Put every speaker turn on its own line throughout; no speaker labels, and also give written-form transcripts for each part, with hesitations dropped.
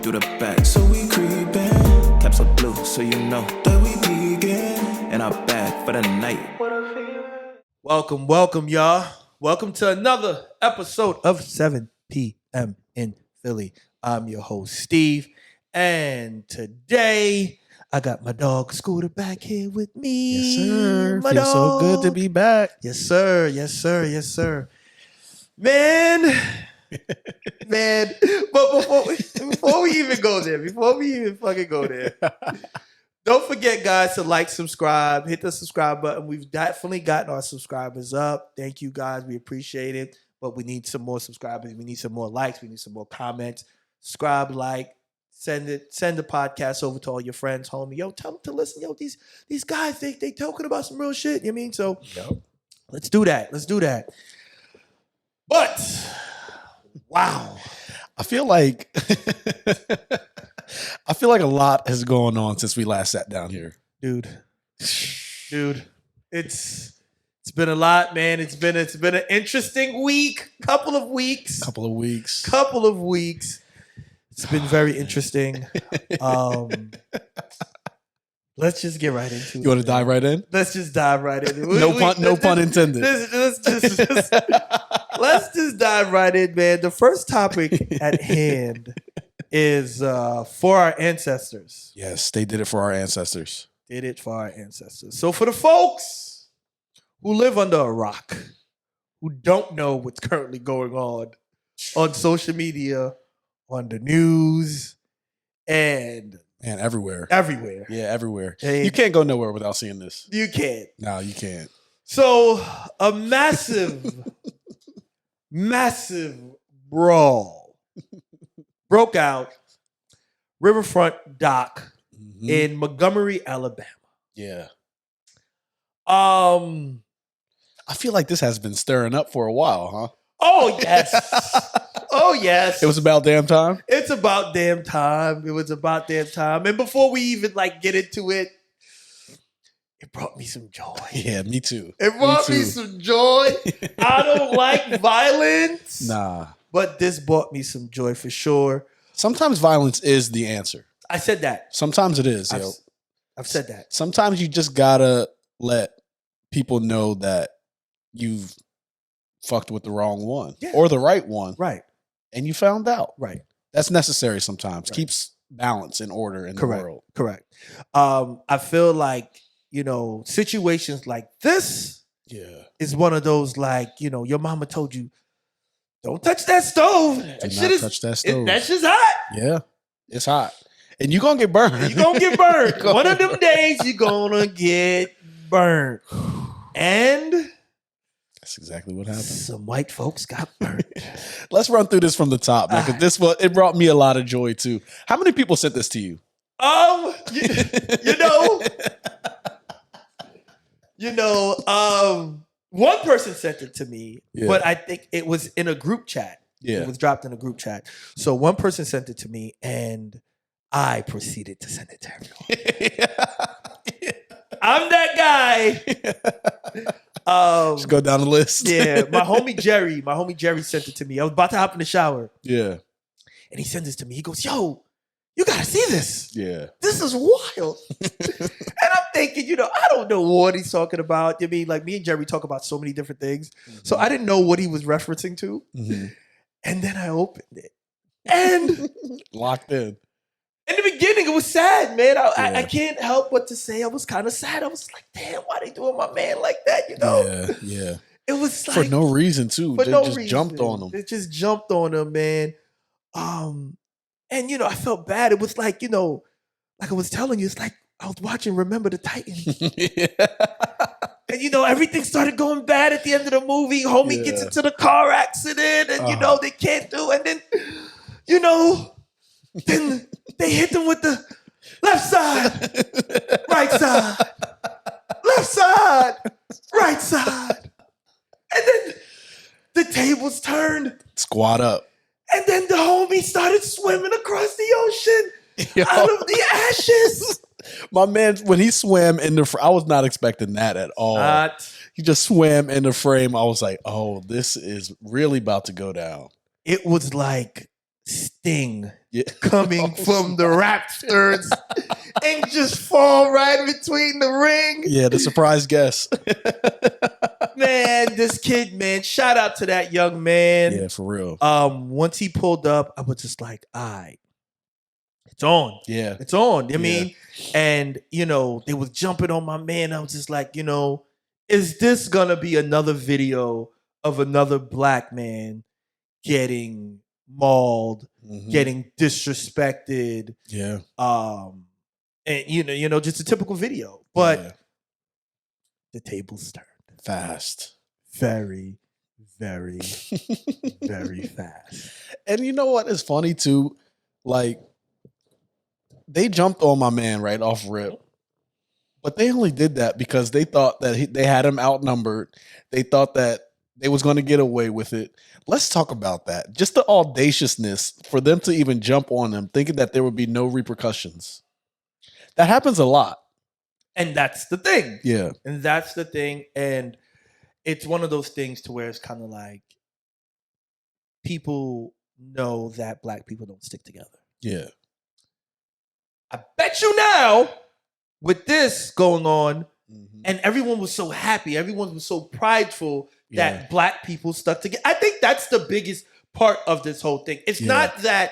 through the back. So we creepin', caps are blue, so you know that we begin. And I'm back for the night.
Welcome, y'all. Welcome to another episode of 7 p.m. in Philly. I'm your host, Steve. And today, I got my dog Scooter back here with me.
Yes, sir.
My
Feels so good to
dog.
be back.
Yes, sir. Yes, sir. Yes, sir. Man. But before we even go there, before we even fucking go there, don't forget, guys, to like, subscribe, hit the subscribe button. We've definitely gotten our subscribers up. Thank you, guys. We appreciate it. But we need some more subscribers. We need some more likes. We need some more comments. Subscribe, like, send the podcast over to all your friends, homie. Yo, tell them to listen. Yo, these guys, they talking about some real shit. You know what I mean? So let's do that. Let's do that. But wow.
I feel like a lot has gone on since we last sat down here.
Dude, it's been a lot, man. It's been an interesting week, couple of weeks. It's been very interesting. Let's just get right into it.
You want to dive right in?
Let's just dive right in.
No pun intended.
Let's just dive right in, man. The first topic at hand is for our ancestors.
Yes, they did it for our ancestors.
So for the folks who live under a rock, who don't know what's currently going on social media, on the news, and
everywhere.
Yeah,
everywhere.
And
you can't go nowhere without seeing this.
You can't.
No, you can't.
So a massive brawl broke out riverfront dock in Montgomery, Alabama.
Yeah. I feel like this has been stirring up for a while, huh?
Oh, yes.
It was about damn time.
It's about damn time. And before we even get into it, it brought me some joy.
Yeah, me too.
It brought me some joy. I don't like violence.
Nah.
But this brought me some joy for sure.
Sometimes violence is the answer.
I said that.
Sometimes it is.
I've said that.
Sometimes you just gotta let people know that you've fucked with the wrong one or the right one.
Right.
And you found out.
Right.
That's necessary sometimes.
Right.
Keeps balance and order in the world.
Correct. I feel like, situations like this is one of those your mama told you, don't touch that stove.
Do not touch that stove.
That shit's hot.
Yeah. It's hot. And you're going to get burned.
You're going to get burned. One of them days, you're going to get burned. And
that's exactly what happened.
Some white folks got burned.
Let's run through this from the top, man, because it brought me a lot of joy, too. How many people sent this to you?
One person sent it to me, but I think it was in a group chat.
Yeah.
It was dropped in a group chat. So one person sent it to me, and I proceeded to send it to everyone. I'm that guy.
Just go down the list.
Yeah, my homie Jerry sent it to me. I was about to hop in the shower.
Yeah.
And he sends this to me. He goes, yo, you got to see this.
Yeah.
This is wild. And I'm thinking, I don't know what he's talking about. I mean, me and Jerry talk about so many different things. Mm-hmm. So I didn't know what he was referencing to. Mm-hmm. And then I opened it. And
locked in.
In the beginning, it was sad, man. I can't help but to say I was kind of sad. I was like, damn, why they doing my man like that,
Yeah.
It was
for no reason, too. They just jumped on him.
It just jumped on him, man. And, I felt bad. It was like I was telling you, it's like I was watching Remember the Titans. And, everything started going bad at the end of the movie. Homie gets into the car accident and, they can't do. And then, then they hit them with the left side, right side, left side, right side. And then the tables turned.
Squat up.
And then the homie started swimming across the ocean out of the ashes.
My man, when he swam in the I was not expecting that at all. He just swam in the frame. I was like, oh, this is really about to go down.
It was like Sting coming from the Raptors and just fall right between the ring.
Yeah, the surprise guest.
Man, this kid, man, shout out to that young man.
Yeah, for real.
Once he pulled up, I was just like, all right, it's on.
Yeah.
It's on. I mean, and, they was jumping on my man. I was just like, is this going to be another video of another black man getting mauled, getting disrespected?
Yeah.
And, just a typical video. But the tables turned.
Fast.
Very, very, very fast.
And you know what is funny too? Like, they jumped on my man right off rip. But they only did that because they thought that they had him outnumbered. They thought that they was going to get away with it. Let's talk about that. Just the audaciousness for them to even jump on them, thinking that there would be no repercussions. That happens a lot.
And that's the thing.
Yeah.
And that's the thing. And it's one of those things to where it's kind of like people know that black people don't stick together.
Yeah.
I bet you now, with this going on, and everyone was so happy, everyone was so prideful that black people stuck together. I think that's the biggest part of this whole thing. It's not that,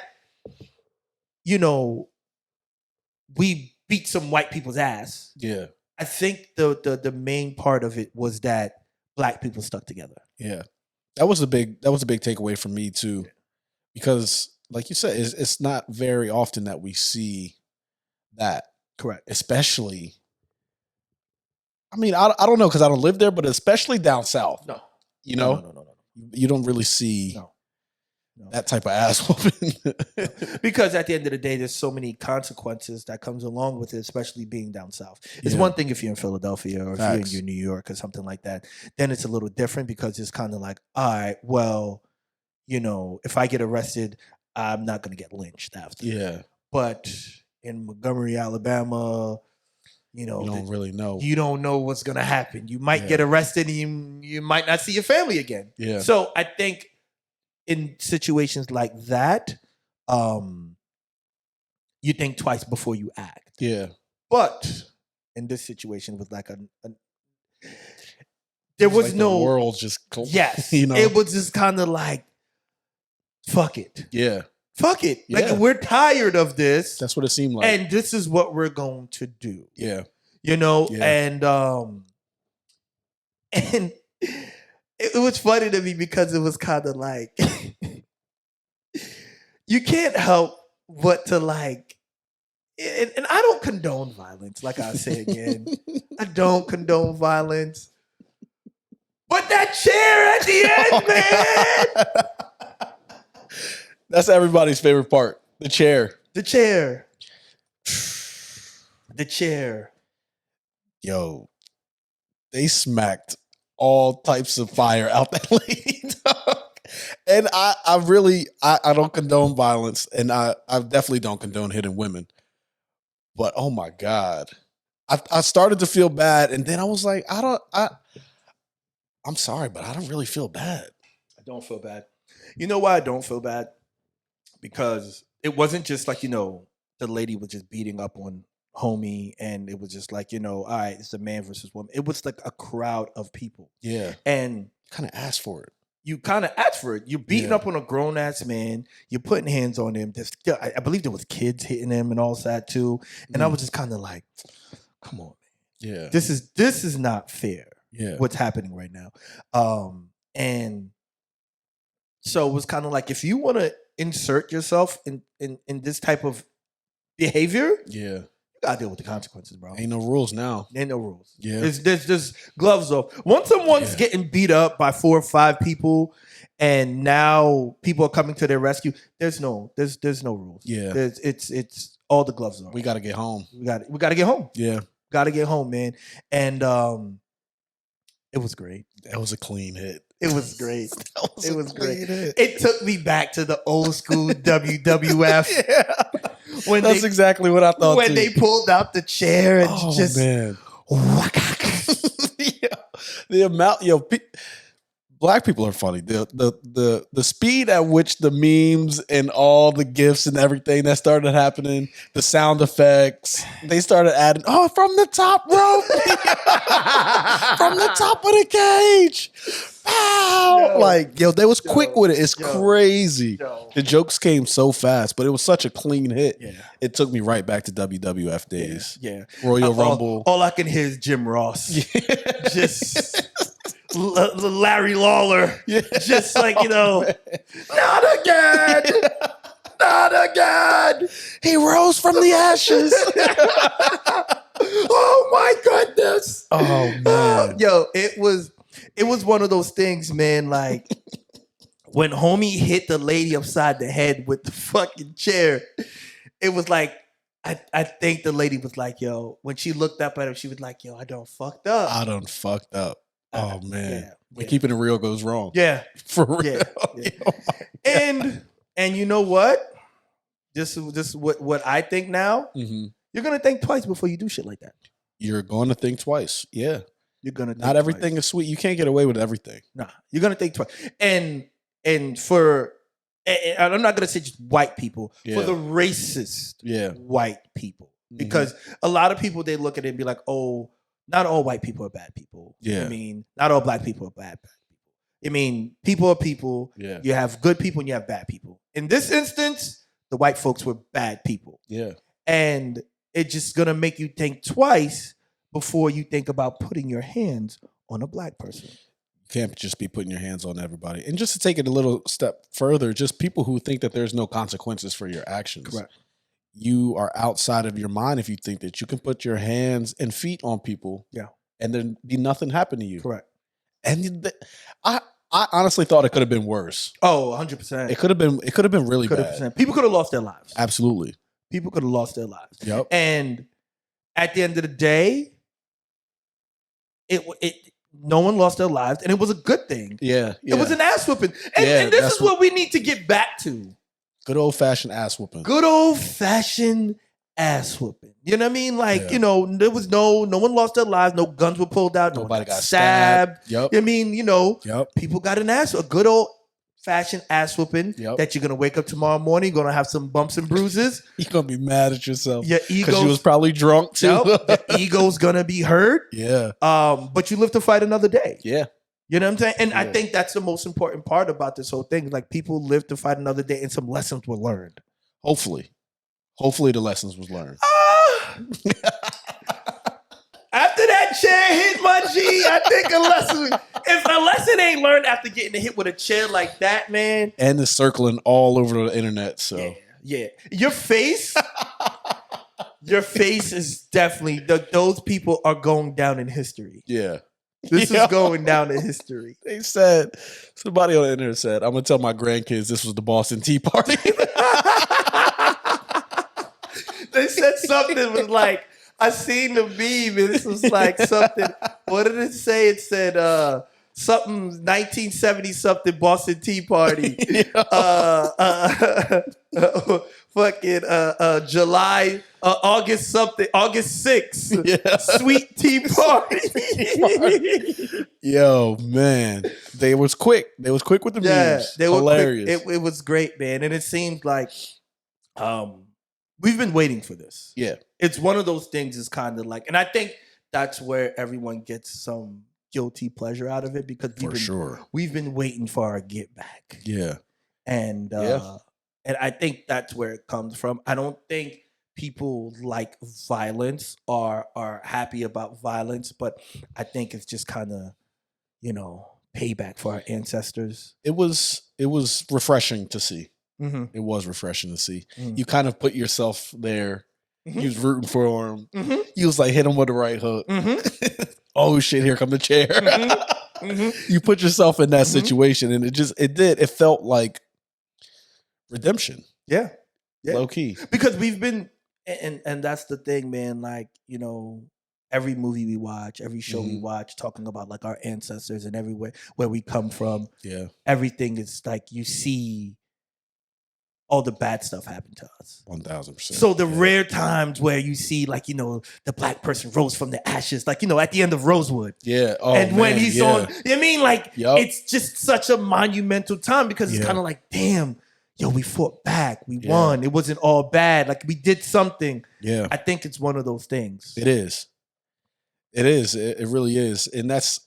we beat some white people's ass.
Yeah.
I think the main part of it was that black people stuck together.
Yeah. That was a big takeaway for me too. Because like you said, it's not very often that we see that.
Correct.
Especially, I mean, I don't know because I don't live there, but especially down south.
No.
No. You don't really see that type of ass whooping.
Because at the end of the day, there's so many consequences that comes along with it, especially being down south. It's one thing if you're in Philadelphia or if you're in New York or something like that. Then it's a little different because it's kind of like, all right, well, if I get arrested, I'm not going to get lynched after.
Yeah.
But in Montgomery, Alabama,
you don't really know.
You don't know what's going to happen. You might get arrested and you might not see your family again.
Yeah.
So I think in situations like that, you think twice before you act.
Yeah.
But in this situation with like there was
like
no
the world just
yes. It was just kind of like, fuck it.
Yeah.
Fuck it. Like we're tired of this.
That's what it seemed like.
And this is what we're going to do.
Yeah.
And it was funny to me because it was kind of like you can't help but to like and I don't condone violence, like I say again. I don't condone violence. But that chair at the end, man.
That's everybody's favorite part. The chair.
The chair. The chair.
Yo, they smacked all types of fire out that lady. And I don't condone violence, and I definitely don't condone hitting women. But oh my God. I started to feel bad, and then I was like, I'm sorry, but I don't really feel bad.
I don't feel bad. You know why I don't feel bad? Because it wasn't just like, the lady was just beating up on homie and it was just like, all right, it's a man versus woman. It was like a crowd of people.
Yeah.
And
kind of asked for it.
You kind of asked for it. You're beating up on a grown ass man. You're putting hands on him. I believe there was kids hitting him and all that too. And I was just kind of like, come on, man.
Yeah.
This is not fair.
Yeah.
What's happening right now. And so it was kind of like, if you want to insert yourself in this type of behavior, you gotta deal with the consequences, bro.
Ain't no rules now.
Ain't no rules.
Yeah.
There's gloves off. Once someone's getting beat up by 4 or 5 people and now people are coming to their rescue, there's no rules.
Yeah.
It's all the gloves off.
We gotta get home.
We gotta get home.
Yeah.
Gotta get home, man. And it was great.
That was a clean hit.
It was great. It was great.
Hit.
It took me back to the old school WWF.
Yeah. That's exactly what I thought.
When they pulled out the chair and
man. The amount, Black people are funny. The speed at which the memes and all the gifs and everything that started happening, the sound effects, they started adding, oh, from the top rope, from the top of the cage. Pow!
Yo.
Like, yo, they was quick with it. It's
Yo.
crazy.
Yo.
The jokes came so fast, but it was such a clean hit.
Yeah.
It took me right back to WWF days.
Yeah.
Royal Rumble.
All I can hear is Jim Ross. Just Larry Lawler.
Yeah.
Just like, not again. Not again.
He rose from the ashes.
Oh my goodness.
Oh man.
Yo, it was one of those things, man, like when homie hit the lady upside the head with the fucking chair, it was like, I think the lady was like, yo, when she looked up at him, she was like, yo, I done fucked up.
I done fucked up. Oh man.
Yeah,
When keeping it real goes wrong.
Yeah.
For real.
Yeah. Yeah. And you know what? This is what I think now.
Mm-hmm.
You're gonna think twice before you do shit like that.
You're going to think twice. Yeah.
You're gonna think
Not everything
twice.
is sweet. You can't get away with everything.
Nah, you're gonna think twice. And I'm not gonna say just white people,
Yeah.
for the racist
Yeah.
white people.
Mhm.
Because a lot of people, they look at it and be like, oh, not all white people are bad people.
Yeah.
I mean, not all black people are bad people. I mean, people are people.
Yeah.
You have good people and you have bad people. In this instance, the white folks were bad people.
Yeah.
And it's just gonna make you think twice before you think about putting your hands on a black person.
You can't just be putting your hands on everybody. And just to take it a little step further, just people who think that there's no consequences for your actions.
Correct.
You are outside of your mind if you think that you can put your hands and feet on people.
Yeah.
And then be nothing happen to you.
Correct.
And I honestly thought it could have been worse.
Oh, 100%.
It could have been really bad.
People could have lost their lives.
Absolutely.
People could have lost their lives.
Yep.
And at the end of the day, no one lost their lives, and it was a good thing.
Yeah.
It was an ass whooping. And this is what we need to get back to.
Good old fashioned ass whooping.
Good old fashioned ass whooping. You know what I mean? Like,
Yeah.
there was no one lost their lives, no guns were pulled out,
Nobody
one
got
stabbed.
Yep.
I mean,
Yep.
people got a good old fashioned ass whooping
Yep.
that you're gonna wake up tomorrow morning, you're gonna have some bumps and bruises.
You're gonna be mad at yourself.
Your
Because you was probably drunk too.
your ego's gonna be hurt.
Yeah.
But you live to fight another day.
Yeah.
You know what I'm saying? And I
Yeah.
think that's the most important part about this whole thing. Like, people live to fight another day and some lessons were learned.
Hopefully the lessons was learned.
After that chair hit my G, I think if a lesson ain't learned after getting hit with a chair like that, man.
And it's circling all over the internet. So
Yeah. Your face is definitely, those people are going down in history.
yeah.
This
Yeah.
is going down in history.
They said, somebody on the internet said, I'm gonna tell my grandkids this was the Boston Tea Party.
They said something was like, I seen the meme and this was like something. What did it say? It said something 1970 something Boston Tea Party. Fucking July August 6th.
Yeah.
Sweet Tea Party.
Yo, man. They was quick. They was quick with the memes.
they were
Hilarious.
quick. It was great, man. And it seemed like we've been waiting for this.
Yeah.
It's one of those things is kind of like, and I think that's where everyone gets some guilty pleasure out of it, because we've been waiting for our get back.
Yeah.
And and I think that's where it comes from. I don't think people like violence or are happy about violence, but I think it's just kind of, payback for our ancestors.
It was refreshing to see.
Mm-hmm.
It was refreshing to see.
Mm-hmm.
You kind of put yourself there.
Mhm.
You was rooting for him.
Mm-hmm.
You was like, hit him with the right hook.
Mm-hmm.
Oh shit, here come the chair.
Mm-hmm. Mm-hmm.
You put yourself in that
Mhm.
situation, and it felt like redemption.
Yeah.
Low key.
Because we've been, and that's the thing, man. Like, every movie we watch, every show we
Mhm.
watch, talking about like our ancestors and everywhere where we come from,
Yeah.
everything is like you see all the bad stuff happened to us.
1000%.
So the rare times where you see, like, the black person rose from the ashes, like, at the end of Rosewood.
Yeah. Oh,
and when he's on, I mean, like,
Yup.
it's just such a monumental time because it's kind of like, damn, yo, we fought back. We won. It wasn't all bad. Like, we did something.
Yeah.
I think it's one of those things.
It is. It is. It really is. And it's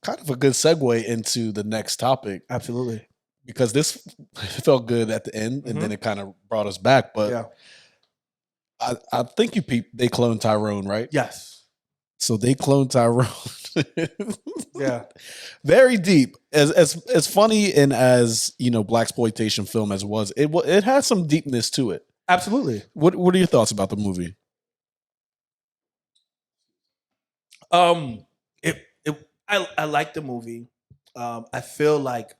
kind of a good segue into the next topic.
Absolutely.
Because this felt good at the end, and then it kind of brought us back. But I think they cloned Tyrone, right?
Yes.
So they cloned Tyrone.
Yeah.
Very deep. As funny and as blaxploitation film as was, it has some deepness to it.
Absolutely.
What are your thoughts about the movie?
I like the movie. I feel like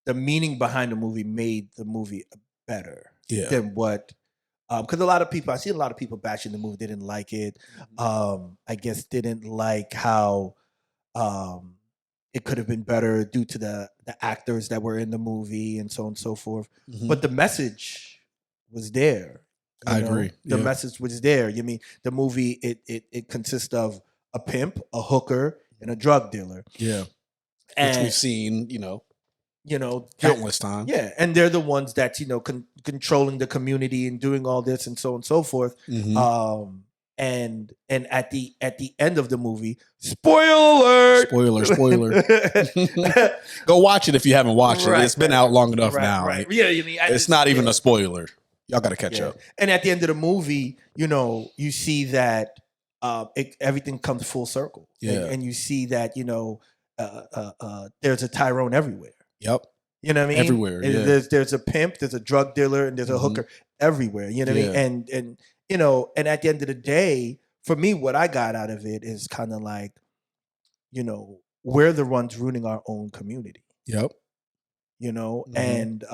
the meaning behind the movie made the movie better than what, because I see a lot of people bashing the movie. They didn't like it. I guess didn't like how it could have been better due to the actors that were in the movie and so on and so forth. But the message was there.
I agree.
The message was there. You mean the movie? It consists of a pimp, a hooker, and a drug dealer.
Yeah,
and,
which we've seen, countless times.
Yeah, and they're the ones that controlling the community and doing all this and so on and so forth. And at the end of the movie, spoiler alert.
Go watch it if you haven't watched it. It's been out long enough now.
Right. Yeah, I mean,
it's not even a spoiler. Y'all got to catch up.
And at the end of the movie, you see that everything comes full circle.
Yeah,
and you see that there's a Tyrone everywhere.
Yep.
You know what I mean?
Everywhere. Yeah.
There's a pimp, there's a drug dealer, and there's a hooker everywhere. You know what I mean? And and at the end of the day, for me, what I got out of it is kind of like, we're the ones ruining our own community.
Yep.
And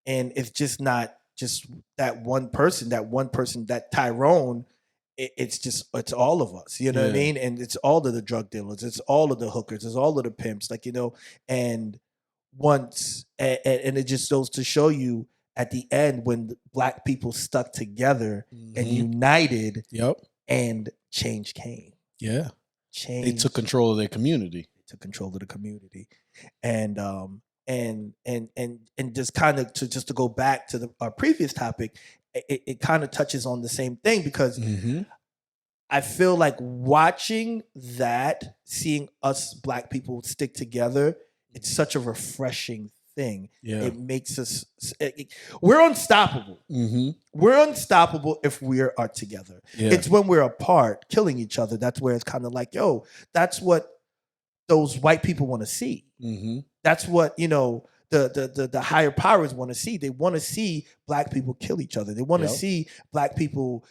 it's just not just that one person, that Tyrone. It's all of us, you know what I mean? And it's all of the drug dealers, it's all of the hookers, it's all of the pimps, and once, and it just goes to show you at the end when black people stuck together and united, and change came.
Yeah.
Change.
They took control of their community.
And just kind of to go back to our previous topic, it kind of touches on the same thing because I feel like watching that, seeing us black people stick together, it's such a refreshing thing.
Yeah.
It makes us, we're unstoppable. We're unstoppable if we are together.
Yeah.
It's when we're apart, killing each other, that's where it's kind of like, yo, that's what those white people want to see. That's what, the higher powers want to see. They want to see black people kill each other. They want to see black people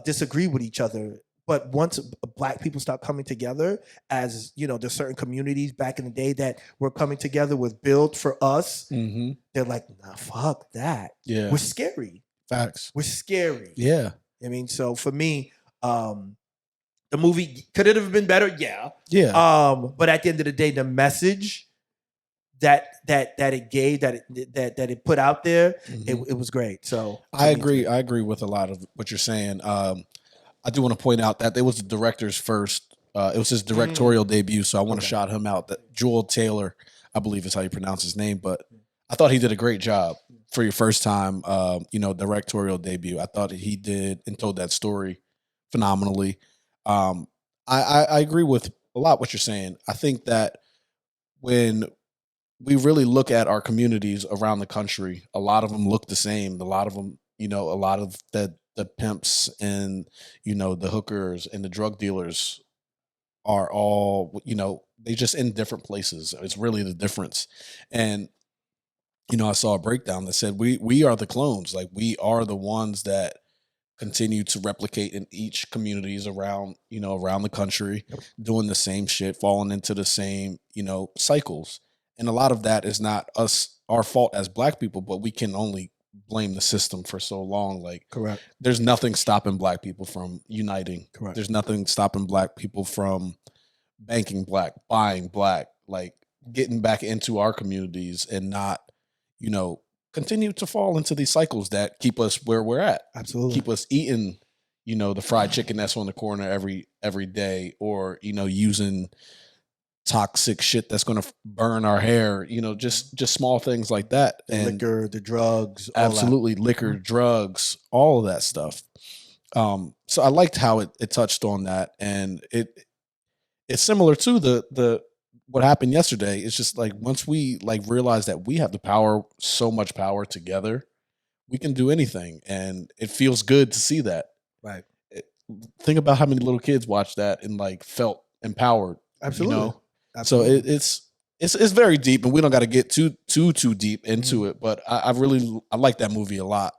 disagree with each other. But once black people start coming together, as there's certain communities back in the day that were coming together with Build for Us. They're like, nah, fuck that.
Yeah,
we're scary.
Facts.
We're scary.
Yeah.
I mean, so for me, the movie could it have been better? Yeah.
Yeah.
But at the end of the day, the message that it gave, that it put out there, it was great. So
I agree. I agree with a lot of what you're saying. I do want to point out that it was the director's first. It was his directorial debut, so I want to shout him out. That Joel Taylor, I believe is how you pronounce his name, but I thought he did a great job for your first time, directorial debut. I thought he did and told that story phenomenally. I agree with a lot what you're saying. I think that when we really look at our communities around the country, a lot of them look the same. A lot of them, a lot of the pimps and, the hookers and the drug dealers are all, they just in different places. It's really the difference. And, I saw a breakdown that said, we are the clones. Like, we are the ones that continue to replicate in each communities around, around the country, doing the same shit, falling into the same, cycles. And a lot of that is not our fault as black people, but we can only blame the system for so long. Like,
correct.
There's nothing stopping black people from uniting.
Correct.
There's nothing stopping black people from banking black, buying black, like getting back into our communities and not, continue to fall into these cycles that keep us where we're at.
Absolutely.
Keep us eating, the fried chicken that's on the corner every day, or, using toxic shit that's going to burn our hair, just small things like that.
The liquor, the drugs.
Absolutely. Liquor, drugs, all of that stuff. So I liked how it touched on that. And it's similar to the what happened yesterday. It's just like, once we realize that we have the power, so much power together, we can do anything. And it feels good to see that.
Right.
Think about how many little kids watched that and felt empowered.
Absolutely.
So
Absolutely.
it's very deep, and we don't got to get too deep into it. But I like that movie a lot,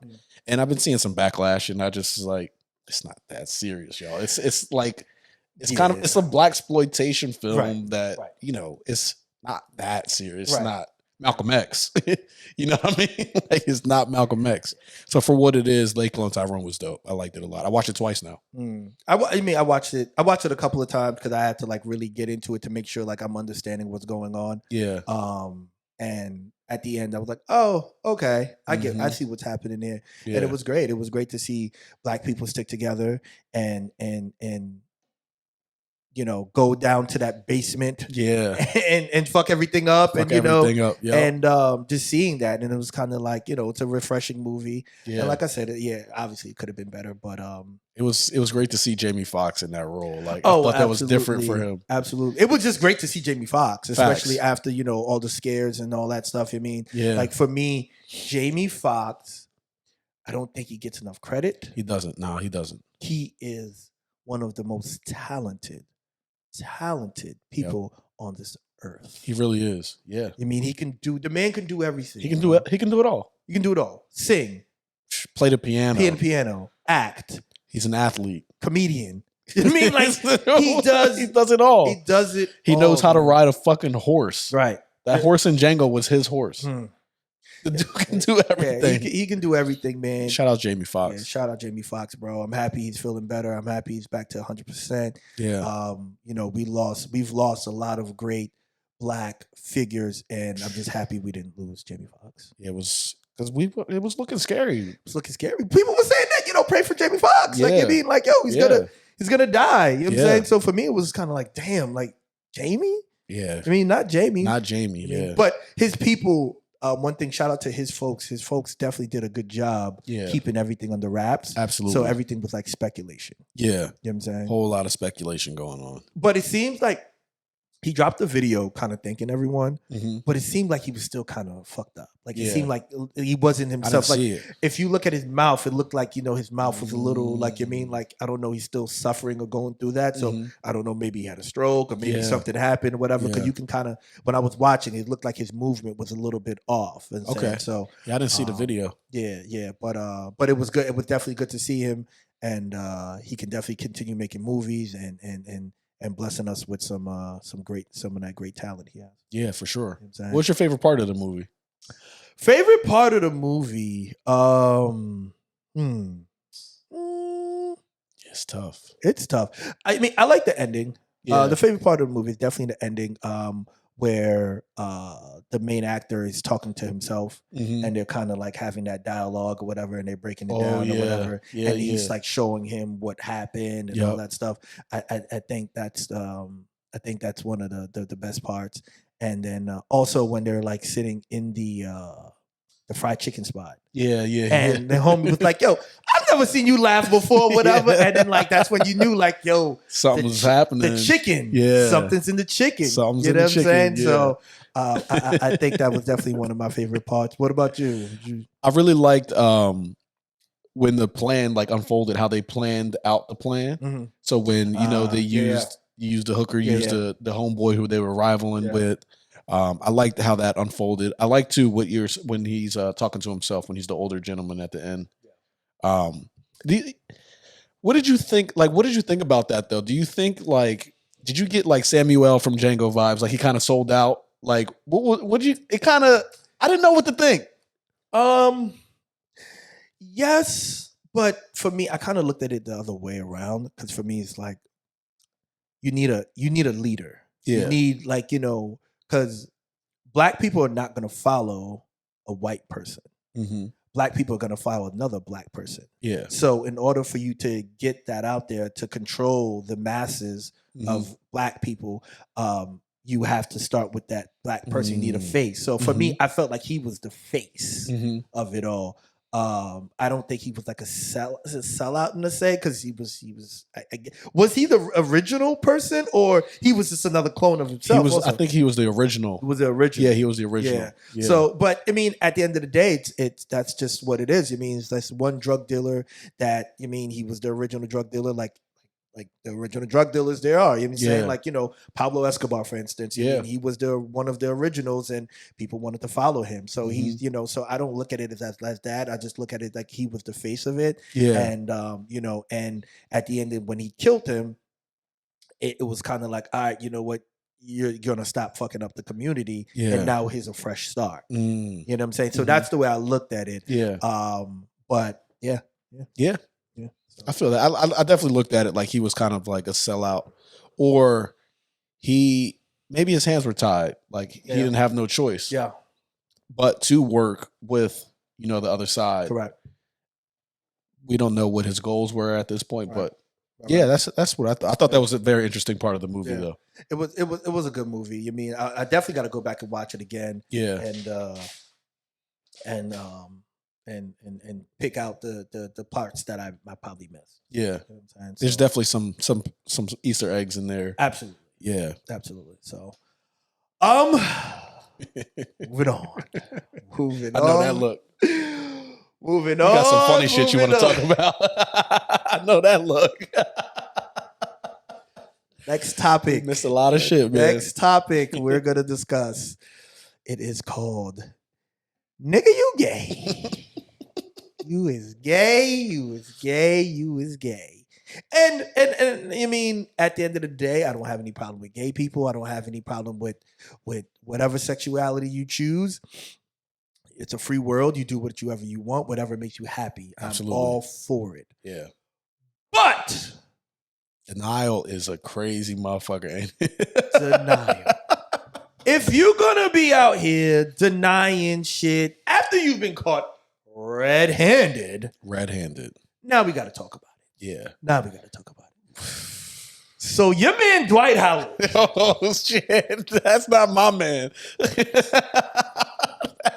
and I've been seeing some backlash, and I just it's not that serious, y'all. It's kind of, it's a blaxploitation film that it's not that serious. It's not Malcolm X. You know what I mean? It's not Malcolm X. So for what it is, Cloned Tyrone was dope. I liked it a lot. I watched it twice now.
I watched it. I watched it a couple of times because I had to really get into it to make sure I'm understanding what's going on.
Yeah.
And at the end, I was like, oh, okay, I see what's happening there.
Yeah.
And it was great. It was great to see Black people stick together and go down to that basement, and fuck everything up, and just seeing that, and it was kind of it's a refreshing movie.
Yeah.
And like I said, obviously it could have been better, but
it was great to see Jamie Foxx in that role. I thought that was different for him.
Absolutely, it was just great to see Jamie Foxx, especially after all the scares and all that stuff. I mean, for me, Jamie Foxx, I don't think he gets enough credit.
He doesn't. No, he doesn't.
He is one of the most talented people on this earth.
He really is. Yeah.
I mean, the man can do everything.
He can do it. He can do it all.
He can do it all. Sing,
play the piano,
act.
He's an athlete,
comedian. I mean, he does.
He does it all.
He does it.
He knows how to ride a fucking horse.
Right.
That horse in Django was his horse. The dude can do everything.
Yeah, he can do everything, man.
Shout out Jamie Foxx.
Yeah, shout out Jamie Foxx, bro. I'm happy he's feeling better. I'm happy he's back to 100%.
Yeah.
We've lost a lot of great Black figures, and I'm just happy we didn't lose Jamie Foxx.
Yeah, it was because it was looking scary.
It was looking scary. People were saying that, pray for Jamie Foxx.
Yeah.
He's gonna die. You know what I'm saying? So for me, it was kind of damn, Jamie?
Yeah.
I mean, not Jamie.
Not Jamie, yeah.
But his people. One thing, shout out to his folks. His folks definitely did a good job keeping everything under wraps.
Absolutely.
So everything was speculation.
Yeah.
You know what I'm saying?
Whole lot of speculation going on.
But it seems like he dropped the video kind of thanking everyone, but it seemed like he was still kind of fucked up. It seemed like he wasn't himself.
I didn't see it.
If you look at his mouth, it looked like, his mouth was a little, I don't know, he's still suffering or going through that. So I don't know, maybe he had a stroke or maybe something happened or whatever. Because you can kind of, when I was watching, it looked like his movement was a little bit off.
Okay.
So
I didn't see the video.
Yeah. But it was good. It was definitely good to see him. And he can definitely continue making movies and blessing us with some of that great talent he has.
Yeah, for sure.
You know
What's your favorite part of the movie?
Favorite part of the movie?
It's tough.
It's tough. I mean, I like the ending.
Yeah.
The favorite part of the movie is definitely the ending, where the main actor is talking to himself, and they're kind of having that dialogue or whatever, and they're breaking it down or whatever, and he's showing him what happened and all that stuff. I think that's one of the best parts. And then also when they're sitting in the fried chicken spot.
Yeah.
And the homie was like, yo, I've never seen you laugh before, whatever. And then that's when you knew yo,
something was happening.
The chicken.
Yeah.
Something's in the chicken.
Something's in the chicken.
I'm saying?
Yeah.
So I think that was definitely one of my favorite parts. What about you?
I really liked when the plan unfolded, how they planned out the plan. So when they used the hooker, used the homeboy who they were rivaling with. I liked how that unfolded. I like too when he's talking to himself when he's the older gentleman at the end. What did you think? What did you think about that though? Do you think did you get Samuel from Django vibes? He kind of sold out. What you? It kind of. I didn't know what to think.
Yes, but for me, I kind of looked at it the other way around, because for me, it's you need a leader.
Yeah.
You need because Black people are not going to follow a white person.
Mm-hmm.
Black people are going to follow another black person.
Yeah.
So in order for you to get that out there, to control the masses of black people, you have to start with that black person. You need a face. So for me, I felt like he was the face of it all. I don't think he was like a sellout in the say, because he was was he the original person, or he was just another clone of himself?
I think he was the original.
He was the original.
Yeah, he was the original. Yeah.
So, but I mean, at the end of the day, it's that's just what it is. I mean, it's that's one drug dealer that, you mean, he was the original drug dealer, like the original drug dealers there are. You know what I'm saying? Like, Pablo Escobar, for instance. I mean, he was one of the originals, and people wanted to follow him. So he's, so I don't look at it as that. I just look at it like he was the face of it. Yeah. And and at the end, when he killed him, it was kind of like, all right, you know what? You're gonna stop fucking up the community, and now here's a fresh start. You know what I'm saying? So that's the way I looked at it. Yeah. But yeah.
I feel that. I definitely looked at it like he was kind of like a sellout, or maybe his hands were tied, like he didn't have no choice. Yeah. But to work with the other side. Correct. We don't know what his goals were at this point, but yeah, that's what I thought. I thought that was a very interesting part of the movie, though.
It was a good movie. I mean, I definitely got to go back and watch it again. Yeah. And pick out the parts that I probably missed. Yeah. You know what I'm saying?
There's definitely some Easter eggs in there.
Absolutely.
Yeah.
Absolutely. So moving on.
I know that look.
Moving on.
You got some funny shit you want to talk about. I know that look.
Next topic.
You missed a lot of shit, man.
Next topic we're gonna discuss. It is called Nigga You Gay. You is gay, you is gay, you is gay. And I mean, at the end of the day, I don't have any problem with gay people. I don't have any problem with whatever sexuality you choose. It's a free world. You do whatever you want, whatever makes you happy. Absolutely. I'm all for it.
Yeah.
But
denial is a crazy motherfucker, ain't it?
Denial. If you're gonna be out here denying shit after you've been caught red-handed, now we got to talk about it. Yeah. Now we got to talk about it. So your man Dwight Howard.
Oh shit, that's not my man.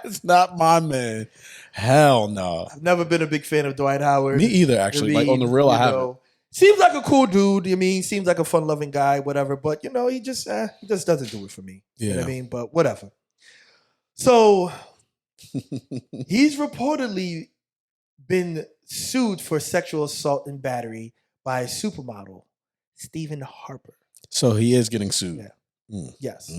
That's not my man. Hell no.
I've never been a big fan of Dwight Howard.
Me either, actually. Like on the real, I haven't.
Seems like a cool dude. I mean, seems like a fun-loving guy, whatever. But he just doesn't do it for me. Yeah. You know what I mean? But whatever. So he's reportedly been sued for sexual assault and battery by a supermodel, Stephen Harper.
So he is getting sued.
Yeah. Yes.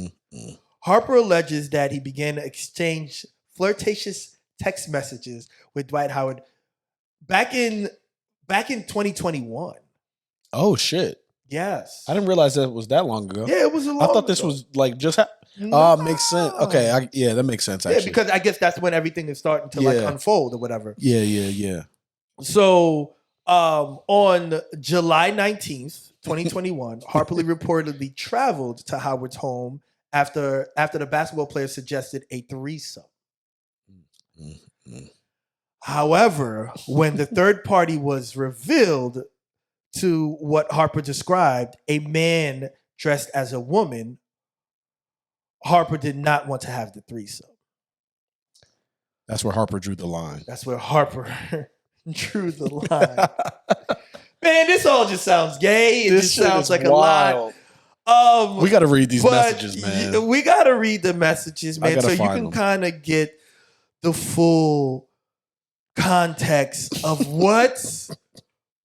Harper alleges that he began to exchange flirtatious text messages with Dwight Howard back in 2021.
Oh shit.
Yes.
I didn't realize that was that long ago.
Yeah, it was a long
I thought this was like just makes sense. Okay, yeah, that makes sense actually.
Yeah, because I guess that's when everything is starting to like unfold or whatever.
Yeah.
So, on July 19th, 2021, Harper Lee reportedly traveled to Howard's home after the basketball player suggested a threesome. However, when the third party was revealed to what Harper described, a man dressed as a woman, Harper did not want to have the threesome.
That's where Harper drew the line.
That's where Harper drew the line. Man, this all just sounds gay. It just sounds like wild. A lot.
We got to read these messages, man.
We got to read the messages, man, so you can kind of get the full context of what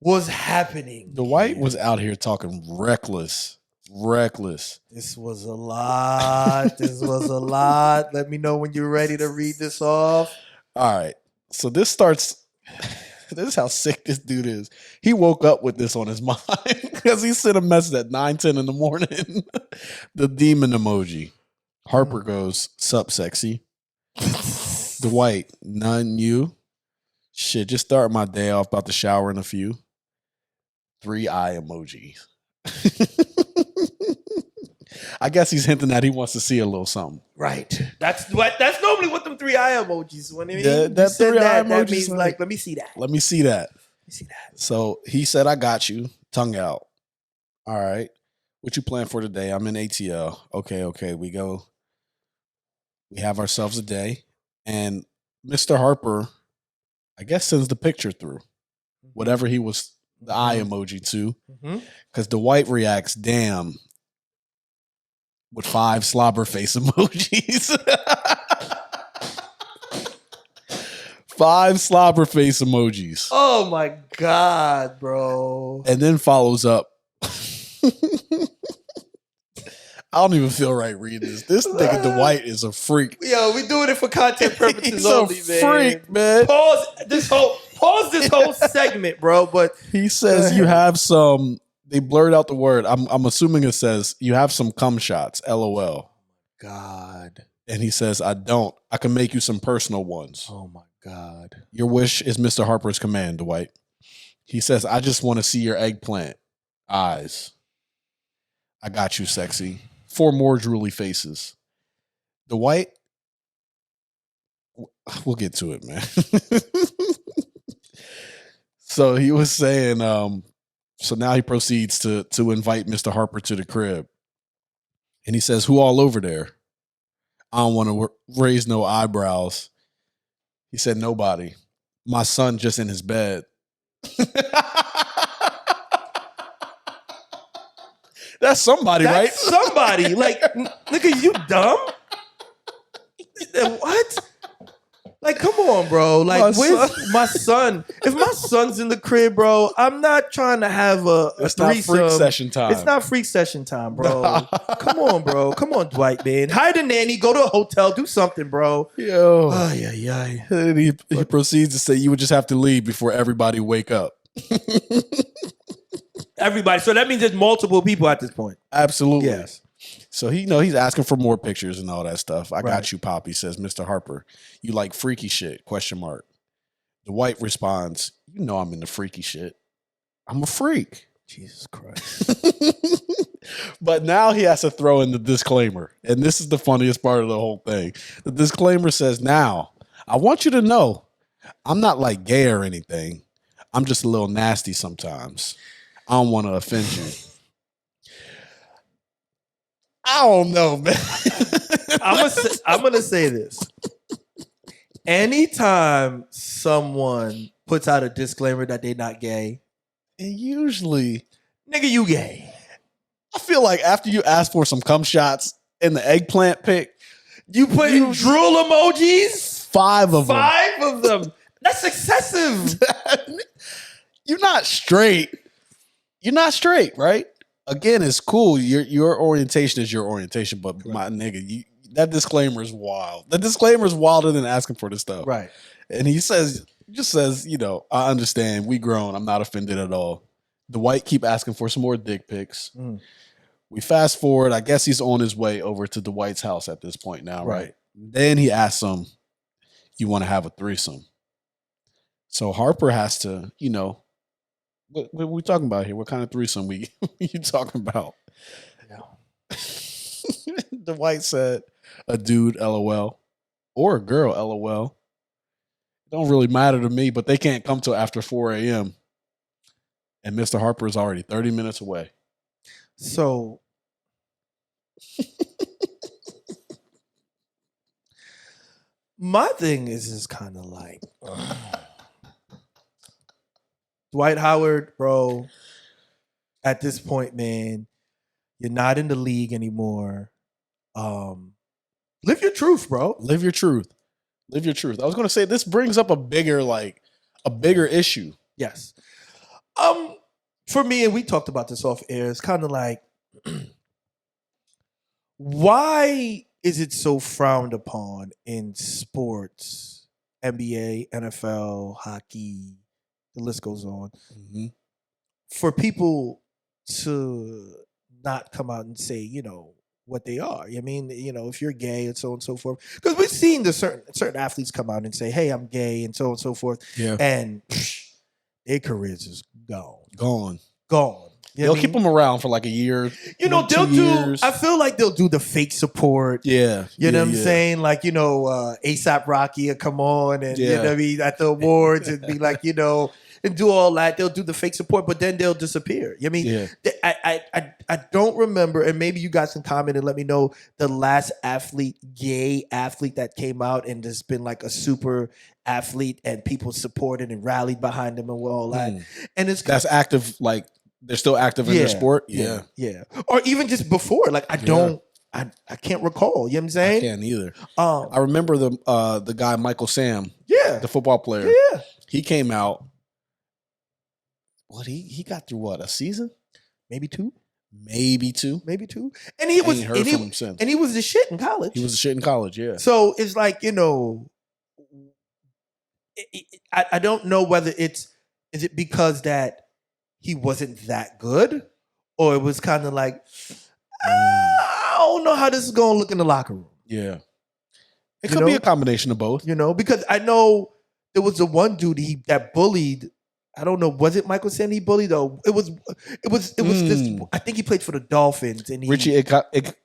was happening.
Dwight was out here talking reckless.
This was a lot. Let me know when you're ready to read this off.
All right. So this starts. This is how sick this dude is. He woke up with this on his mind because he sent a message at 9:10 in the morning. The demon emoji. Harper goes, "Sup, sexy." Dwight, none you. Shit, just start my day off. About to shower in a few. 3 eye emojis. I guess he's hinting that he wants to see a little something.
Right. That's normally what them 3 eye emojis. When I mean,
Yeah, that
you said
3 eye
that
emoji's
means
like-
like, let me see that.
Let me see that.
Let me see that.
So he said, I got you. Tongue out. All right. What you plan for today? I'm in ATL. Okay. We go. We have ourselves a day. And Mr. Harper, I guess, sends the picture through. Whatever he was, the eye emoji to. Because Dwight reacts, damn, with 5 slobber face emojis. 5 slobber face emojis.
Oh my God, bro.
And then follows up. I don't even feel right reading this. This nigga Dwight is a freak.
Yo, we doing it for content purposes
He's
only,
a
man.
freak, man.
Pause this whole segment, bro. But
He says you have some. They blurred out the word. I'm assuming it says you have some cum shots. LOL.
God.
And he says, I don't. I can make you some personal ones.
Oh my God.
Your wish is Mr. Harper's command, Dwight. He says, I just want to see your eggplant eyes. I got you, sexy. 4 more drooly faces. Dwight, we'll get to it, man. So he was saying, so now he proceeds to invite Mr. Harper to the crib. And he says, who all over there? I don't want to raise no eyebrows. He said, nobody. My son just in his bed. That's somebody, right?
That's somebody. Like, nigga, you dumb? What? Like, come on, bro. Like,
My
where's my son? If my son's in the crib, bro, I'm not trying to have a
It's not
threesome.
freak session time.
It's not freak session time, bro. Come on, bro. Come on, Dwight, man. Hire a nanny. Go to a hotel. Do something, bro.
Yo.
Ay, ay, ay.
And he proceeds to say you would just have to leave before everybody wake up.
Everybody. So that means there's multiple people at this point.
Absolutely.
Yes.
So he's asking for more pictures and all that stuff. I
Right.
got you, Poppy, says Mr. Harper. You like freaky shit? ? Dwight responds, you know I'm into freaky shit. I'm a freak.
Jesus Christ.
But now he has to throw in the disclaimer. And this is the funniest part of the whole thing. The disclaimer says, now, I want you to know I'm not like gay or anything. I'm just a little nasty sometimes. I don't want to offend you. I don't know, man.
I'm gonna say this. Anytime someone puts out a disclaimer that they're not gay,
And usually,
nigga, you gay.
I feel like after you ask for some cum shots in the eggplant pic,
You put in drool emojis?
5 of them.
5 of them. That's excessive.
You're not straight. You're not straight, right? Again, it's cool. Your orientation is your orientation, but my nigga, that disclaimer is wild. The disclaimer is wilder than asking for this stuff.
Right.
And he just says, I understand. We grown. I'm not offended at all. Dwight keep asking for some more dick pics.
Mm.
We fast forward. I guess he's on his way over to Dwight's house at this point now, right?
Right.
Then he asks him, you want to have a threesome? So Harper has to, what are we talking about here? What kind of threesome you talking about?
Yeah.
Dwight said, a dude, LOL, or a girl, LOL. It don't really matter to me, but they can't come till after 4 a.m. And Mr. Harper is already 30 minutes away.
So my thing is kind of like Dwight Howard, bro. At this point, man, you're not in the league anymore. Live your truth, bro.
Live your truth. Live your truth. I was going to say this brings up a bigger issue.
Yes. For me, and we talked about this off air, it's kind of like, why is it so frowned upon in sports, NBA, NFL, hockey, the list goes on, for people to not come out and say, what they are? I mean, if you're gay and so on and so forth, because we've seen the certain athletes come out and say, hey, I'm gay and so on and so forth.
Yeah.
And their careers is gone.
Gone.
You know
They'll
what I
keep
mean?
them around for like a year.
You know,
maybe
they'll
2
do.
years.
I feel like they'll do the fake support.
Yeah.
You know what I'm
yeah.
saying? Like, ASAP Rocky will come on and, you know
Yeah.
what I mean, at the awards and be like, and do all that. They'll do the fake support, but then they'll disappear. You know what I mean?
Yeah.
I don't remember, and maybe you guys can comment and let me know the last gay athlete that came out and has been like a super athlete and people supported and rallied behind them and all that. And it's
That's active, like they're still active in their sport.
Yeah. Or even just before. Like I can't recall. You know what I'm
I
saying?
can't either. I remember the guy Michael Sam, the football player.
Yeah.
He came out. What he got through a season?
Maybe two. And he was
heard from him since.
And he was the shit in college.
He was the shit in college, yeah.
So it's like, I don't know whether is it because that he wasn't that good, or it was kind of like, I don't know how this is going to look in the locker room.
Yeah. It could be a combination of both.
Because I know there was the one dude that bullied. I don't know. Was it Michael Sam he bullied though? It was this. I think he played for the Dolphins and
Richie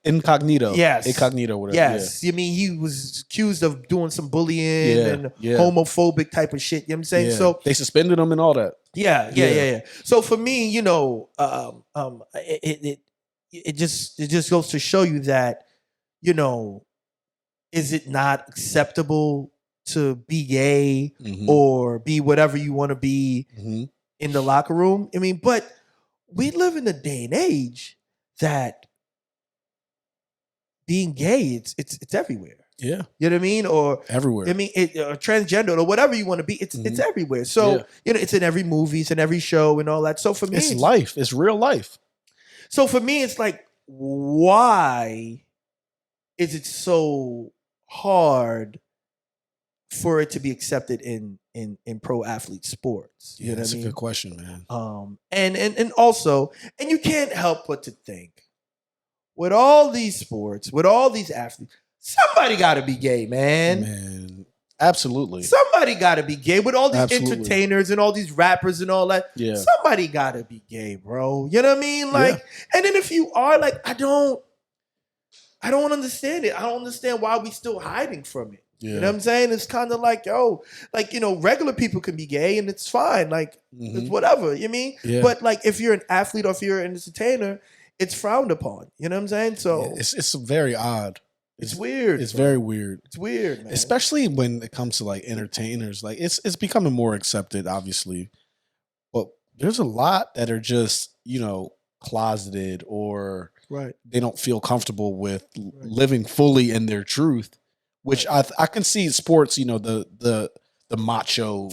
Incognito.
Yes.
Incognito, whatever.
Yes. I mean, he was accused of doing some bullying and homophobic type of shit. You know what I'm saying?
Yeah.
So
they suspended him and all that.
Yeah. So for me, it just goes to show you that, is it not acceptable to be gay or be whatever you want to be in the locker room? I mean, but we live in a day and age that being gay, it's everywhere.
Yeah.
You know what I mean? Or
everywhere.
I mean, or transgender or whatever you want to be, it's everywhere. So, it's in every movie, it's in every show and all that. So for me,
it's life. It's real life.
So for me, it's like, why is it so hard for it to be accepted in pro athlete sports? You know
that's
what I mean?
a good question, man.
And also, and you can't help but to think, with all these sports, with all these athletes, somebody got to be gay, man.
Man, absolutely.
Somebody got to be gay with all these entertainers and all these rappers and all that.
Yeah.
Somebody got to be gay, bro. You know what I mean? Like, and then if you are, like, I don't understand it. I don't understand why we still hiding from it.
Yeah.
You know what I'm saying? It's kind of like, regular people can be gay and it's fine. Like, it's whatever. You know what I mean?
Yeah.
But like, if you're an athlete or if you're an entertainer, it's frowned upon. You know what I'm saying? So
it's very odd.
It's weird.
It's very weird.
It's weird, man.
Especially when it comes to like entertainers. Like it's becoming more accepted, obviously. But there's a lot that are just, closeted or they don't feel comfortable with living fully in their truth. Which I can see sports, the macho,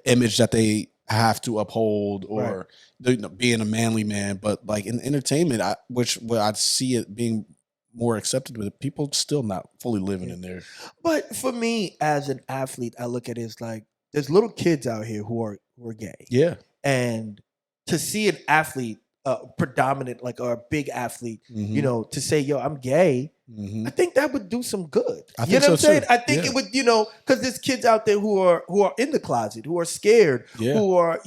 image that they have to uphold or being a manly man. But like in entertainment, I'd see it being more accepted with people still not fully living in there.
But for me as an athlete, I look at it as like there's little kids out here who are gay.
Yeah.
And to see an athlete, predominant, like, or a big athlete, to say, yo, I'm gay, I think that would do some good. You know what I'm saying?
Too.
I think it would, because there's kids out there who are in the closet, who are scared, who are,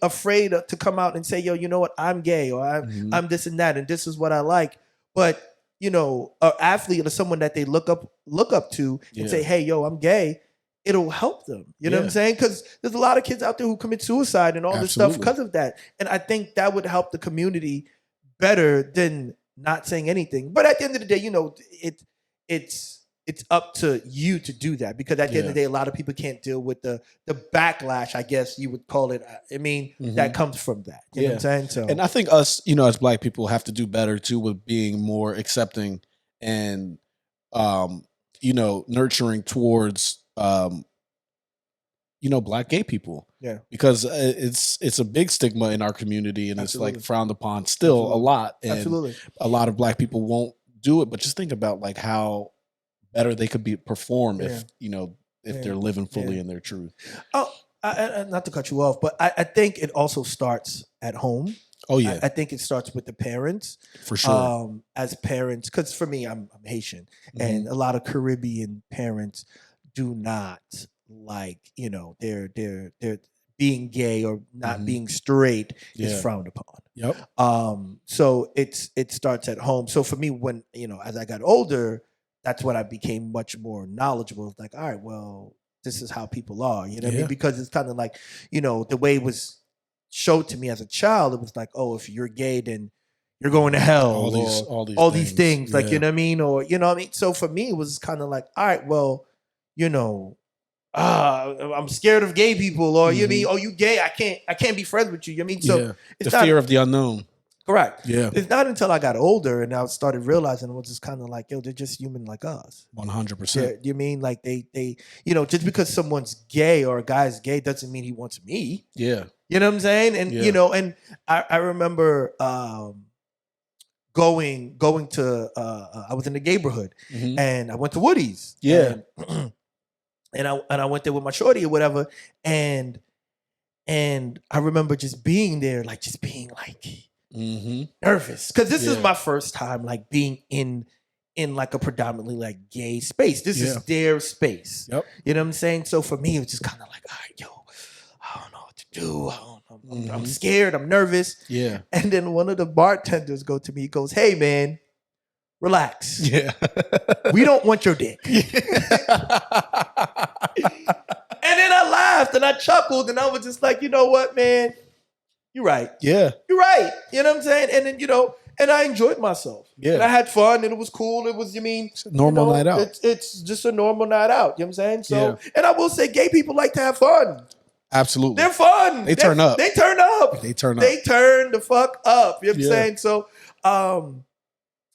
afraid to come out and say, yo, you know what, I'm gay, or I'm this and that, and this is what I like. But, an athlete or someone that they look up to and say, hey, yo, I'm gay, it'll help them. You know what I'm saying? Because there's a lot of kids out there who commit suicide and all this stuff because of that. And I think that would help the community better than not saying anything. But at the end of the day, it's up to you to do that, because at the end of the day, a lot of people can't deal with the backlash, I guess you would call it. I mean, that comes from that. You know what I'm saying? So,
and I think us, as Black people, have to do better too with being more accepting and, nurturing towards, Black gay people.
Yeah.
Because it's a big stigma in our community, and it's like frowned upon still a lot. And a lot of Black people won't do it. But just think about like how better they could perform if they're living fully in their truth.
Oh, not to cut you off, but I think it also starts at home.
Oh yeah,
I think it starts with the parents,
for sure.
As parents, because for me, I'm Haitian, and a lot of Caribbean parents do not like, their being gay or not being straight is frowned upon.
Yep.
So it starts at home. So for me, when as I got older, that's when I became much more knowledgeable. It's like, all right, well, this is how people are. You know what I mean? Because it's kind of like, the way it was showed to me as a child, it was like, oh, if you're gay, then you're going to hell. All these things. Like, you know what I mean? Or what I mean? So for me, it was kind of like, all right, well, I'm scared of gay people, or you mean, oh, you gay? I can't be friends with you. You mean, so it's
the fear of the unknown.
Correct.
Yeah.
It's not until I got older and I started realizing it was just kind of like, yo, they're just human like us.
100%.
You mean like they just because someone's gay or a guy's gay doesn't mean he wants me.
Yeah.
You know what I'm saying? And and I remember going to I was in the neighborhood and I went to Woody's.
Yeah.
And I went there with my shorty or whatever, and I remember just being there, like just being like nervous, because this is my first time like being in like a predominantly like gay space. This is their space.
Yep.
You know what I'm saying? So for me, it was just kind of like, all right, yo, I don't know what to do. I'm scared. I'm nervous.
Yeah.
And then one of the bartenders go to me. He goes, "Hey, man, relax.
Yeah.
We don't want your dick." And then I laughed and I chuckled and I was just like, you know what, man? You're right.
Yeah.
You're right. You know what I'm saying? And then, and I enjoyed myself.
Yeah.
And I had fun and it was cool. It was,
it's a normal night out.
It's just a normal night out. You know what I'm saying? So, and I will say gay people like to have fun.
Absolutely.
They're fun.
They turn up.
They turn up.
They turn up.
They turn the fuck up. You know what I'm saying? So,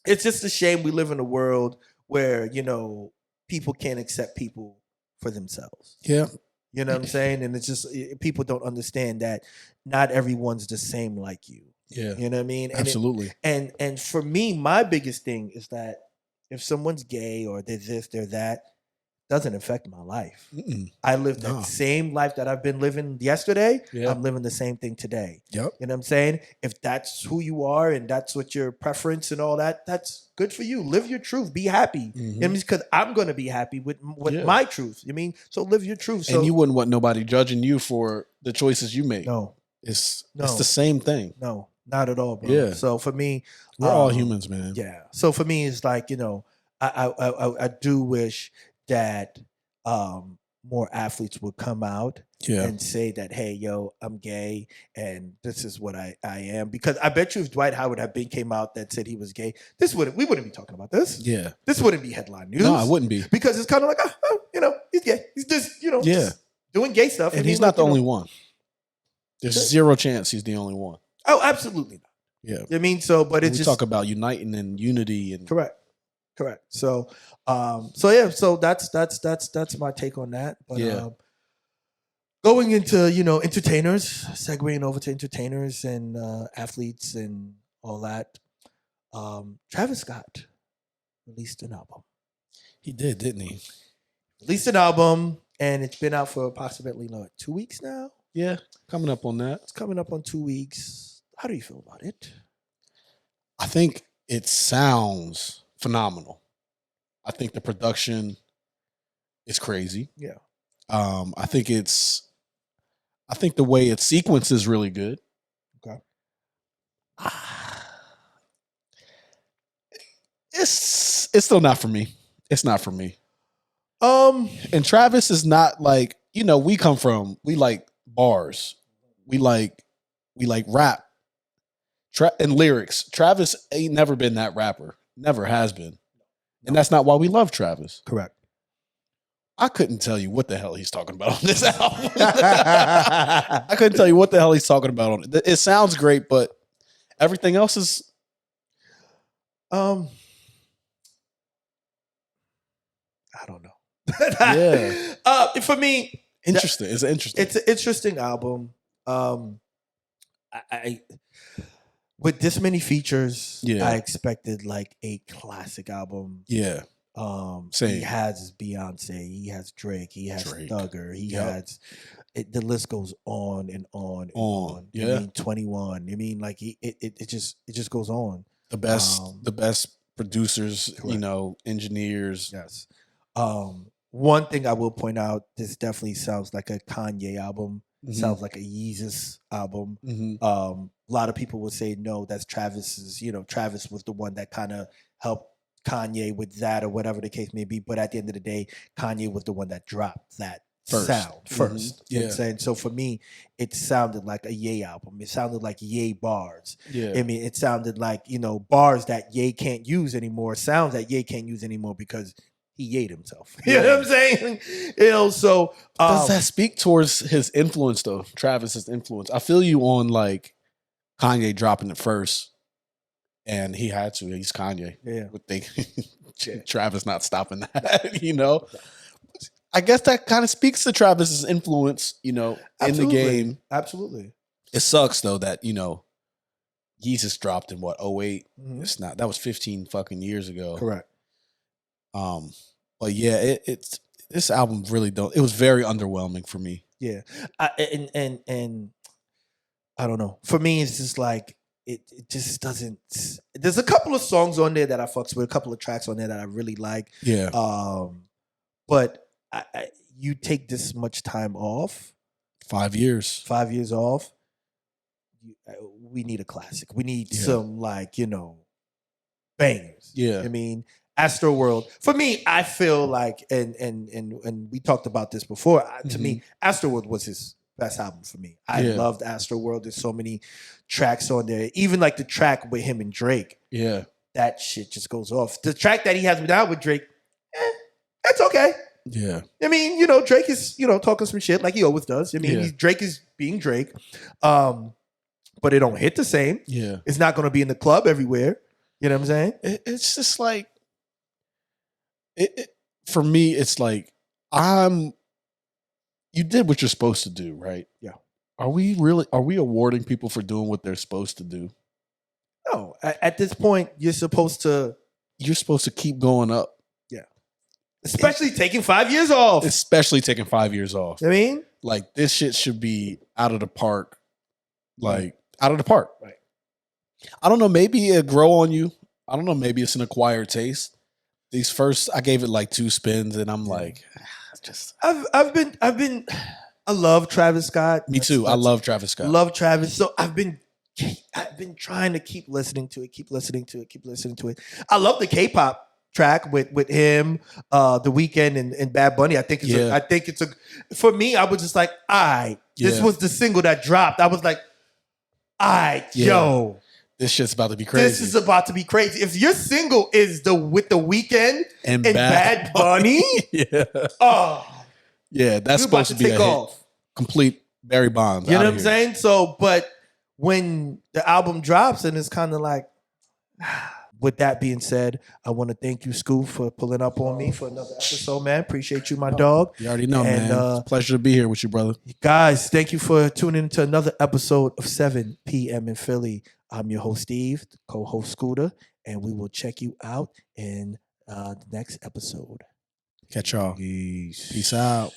it's just a shame we live in a world where, people can't accept people for themselves.
Yeah.
You know what I'm saying? And it's just, people don't understand that not everyone's the same like you.
Yeah.
You know what I mean?
Absolutely.
And for me, my biggest thing is that if someone's gay or they're this, they're that, doesn't affect my life. I live that same life that I've been living yesterday.
Yeah.
I'm living the same thing today.
Yep.
You know what I'm saying? If that's who you are and that's what your preference and all that, that's good for you. Live your truth. Be happy. You know, because I'm going to be happy with my truth. You mean? So live your truth. So,
and you wouldn't want nobody judging you for the choices you make.
No.
It's the same thing.
No, not at all, bro.
Yeah.
So for me,
we're all humans, man.
Yeah. So for me, it's like, I do wish that more athletes would come out and say that, hey, yo, I'm gay and this is what I am. Because I bet you if Dwight Howard came out that said he was gay, we wouldn't be talking about this.
Yeah.
This wouldn't be headline news.
No, it wouldn't be.
Because it's kind of like, he's gay. He's just, just doing gay stuff.
And he's not the only one. There's zero chance he's the only one.
Oh, absolutely not.
Yeah.
I mean, so, but it's
we
just
talk about uniting and unity and
correct. So, so that's my take on that. But going into entertainers, segueing over to entertainers and athletes and all that. Travis Scott released an album.
He did, didn't he?
Released an album, and it's been out for approximately 2 weeks now.
Yeah, coming up on that.
It's coming up on 2 weeks. How do you feel about it?
I think it sounds phenomenal. I think the production is crazy.
Yeah.
I think the way it's sequenced is really good.
Okay.
It's still not for me. It's not for me. And Travis is not like, we like bars. We like rap. And lyrics. Travis ain't never been that rapper. Never has been. And that's not why we love Travis.
Correct.
I couldn't tell you what the hell he's talking about on this album. I couldn't tell you what the hell he's talking about on it. It sounds great, but everything else is
I don't know.
Yeah.
For me,
interesting. It's interesting.
It's an interesting album. I with this many features, I expected like a classic album.
Yeah.
Same. He has Beyonce, he has Drake, he has Thugger, he has the list goes on and on and on.
Yeah.
I mean 21. I mean, like it just goes on.
The best producers, engineers.
Yes. One thing I will point out, this definitely sounds like a Kanye album.
Mhm.
Sounds like a Yeezus album.
Mhm.
A lot of people would say no, that's Travis's. Travis was the one that kind of helped Kanye with that or whatever the case may be. But at the end of the day, Kanye was the one that dropped that sound first. You know what I'm saying? So for me, it sounded like a Ye album. It sounded like Ye bars.
Yeah.
I mean, it sounded like, bars that Ye can't use anymore, sounds that Ye can't use anymore because he Ye'd himself. You know what I'm saying? So
does that speak towards his influence though? Travis's influence. I feel you on like Kanye dropping it first, and he had to. He's Kanye.
Yeah.
Would think Travis not stopping that. I guess that kind of speaks to Travis's influence, in the game.
Absolutely.
It sucks though that Yeezus dropped in what 08.
Mhm.
It's not. That was 15 fucking years ago.
Correct.
But yeah, it's this album really don't. It was very underwhelming for me.
Yeah. And I don't know. For me, it's just like it just doesn't. There's a couple of songs on there that I fucks with, a couple of tracks on there that I really like.
Yeah.
But you take this much time off,
5 years.
5 years off. We need a classic. We need some bangers.
Yeah.
I mean, Astroworld. For me, I feel like, and we talked about this before. To me, Astroworld was his best album for me. I loved Astroworld. There's so many tracks on there. Even like the track with him and Drake.
Yeah.
That shit just goes off. The track that he has out with Drake, that's okay.
Yeah.
I mean, Drake is, talking some shit like he always does. I mean, Drake is being Drake. But it don't hit the same.
Yeah.
It's not going to be in the club everywhere. You know what I'm saying?
It's just like, for me, it's like, you did what you're supposed to do, right?
Yeah.
Are we awarding people for doing what they're supposed to do?
No. At this point, you're supposed to
keep going up.
Yeah. Especially taking 5 years off.
Especially taking 5 years off.
I mean?
Like, this shit should be out of the park. Like, out of the park.
Right.
I don't know. Maybe it grow on you. I don't know. Maybe it's an acquired taste. These first, I gave it like 2 spins, and I'm like, just.
I love Travis Scott.
Me too. I love Travis Scott.
Love Travis. So I've been trying to keep listening to it. I love the K-pop track with him, The Weeknd and Bad Bunny. I think it's for me, I was just like, this was the single that dropped. I was like, yo.
This shit's about to be crazy.
This is about to be crazy. If your single is with The Weeknd and Bad Bunny,
that's supposed to be
take off.
Complete Barry Bonds.
You know what I'm saying? So, but when the album drops and it's kind of like, with that being said, I want to thank you, Scoop, for pulling up on me for another episode, man. Appreciate you, my dog.
You already know, man. It's a pleasure to be here with you, brother.
Guys, thank you for tuning into another episode of 7 p.m. in Philly. I'm your host, Steve, co-host Scooter, and we will check you out in the next episode.
Catch y'all. Peace out.